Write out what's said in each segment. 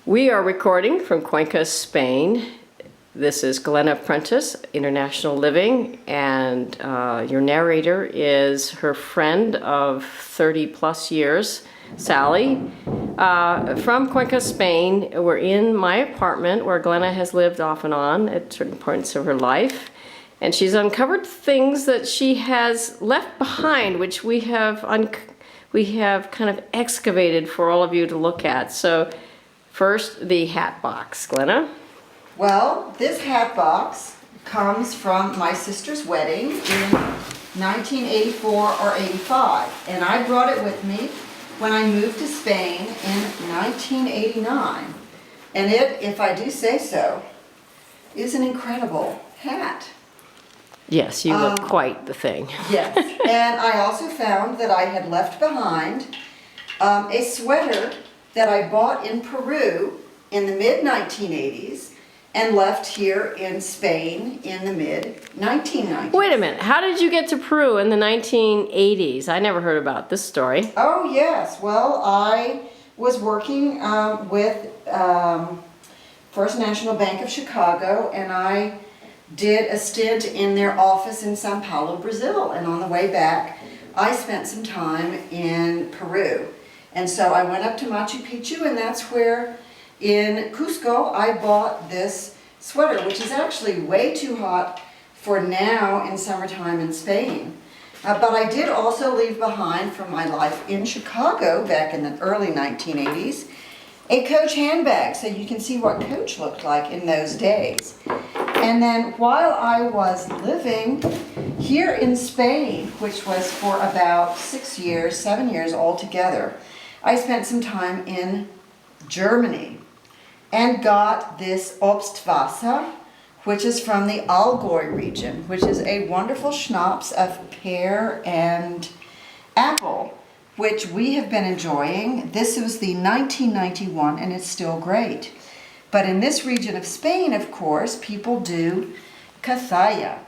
We are recording from Cuenca, Spain. This is Glynna Prentice, International Living, and your narrator is her friend of 30 plus years, Sally. From Cuenca, Spain, we're in my apartment where Glynna has lived off and on at certain points of her life. And she's uncovered things that she has left behind, which we have kind of excavated for all of you to look at. So first, the hat box. Glynna? Well, this hat box comes from my sister's wedding in 1984 or 85. And I brought it with me when I moved to Spain in 1989. And it, if I do say so, is an incredible hat. Yes, you look quite the thing. Yes, and I also found that I had left behind a sweater that I bought in Peru in the mid-1980s and left here in Spain in the mid-1990s. Wait a minute, how did you get to Peru in the 1980s? I never heard about this story. Oh yes, well I was working with First National Bank of Chicago, and I did a stint in their office in Sao Paulo, Brazil, and on the way back I spent some time in Peru. And so I went up to Machu Picchu, and that's where in Cusco I bought this sweater, which is actually way too hot for now in summertime in Spain. But I did also leave behind from my life in Chicago back in the early 1980s a Coach handbag, so you can see what Coach looked like in those days. And then while I was living here in Spain, which was for about 7 years altogether, I spent some time in Germany and got this Obstwasser, which is from the Allgäu region, which is a wonderful schnapps of pear and apple, which we have been enjoying. This was the 1991, and it's still great. But in this region of Spain, of course, people do Cazalla.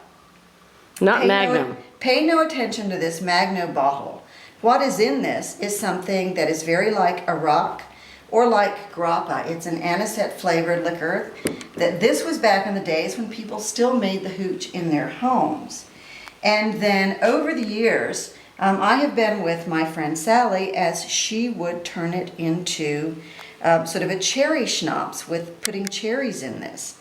Not Magnum. Pay no attention to this Magnum bottle. What is in this is something that is very like Arak or like grappa. It's an anisette flavored liquor. This was back in the days when people still made the hooch in their homes. And then over the years, I have been with my friend Sally as she would turn it into sort of a cherry schnapps with putting cherries in this.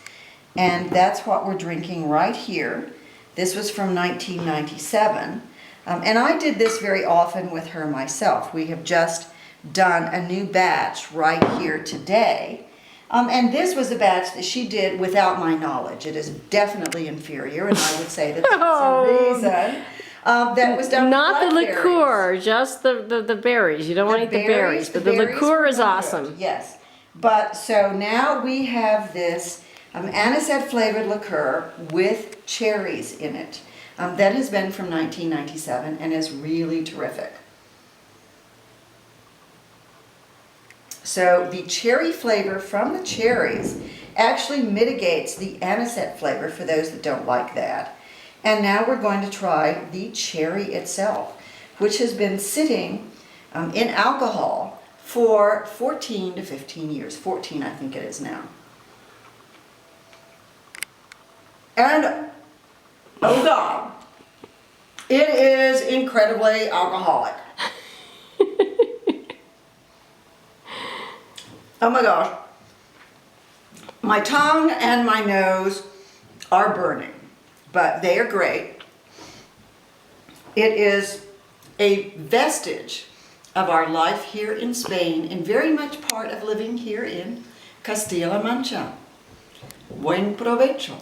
And that's what we're drinking right here. This was from 1997. And I did this very often with her myself. We have just done a new batch right here today. And this was a batch that she did without my knowledge. It is definitely inferior, and I would say that that's a reason. That was done Not with the blackberries. liqueur, just the berries. You don't want to eat the berries, but the berries liqueur were is good. awesome. Yes. But so now we have this anisette flavored liqueur with cherries in it. That has been from 1997 and is really terrific. So the cherry flavor from the cherries actually mitigates the anisette flavor for those that don't like that. And now we're going to try the cherry itself, which has been sitting in alcohol for 14 to 15 years. 14, I think it is now. And, oh God, it is incredibly alcoholic. Oh my gosh. My tongue and my nose are burning, but they are great. It is a vestige of our life here in Spain and very much part of living here in Castilla-La Mancha. Buen provecho.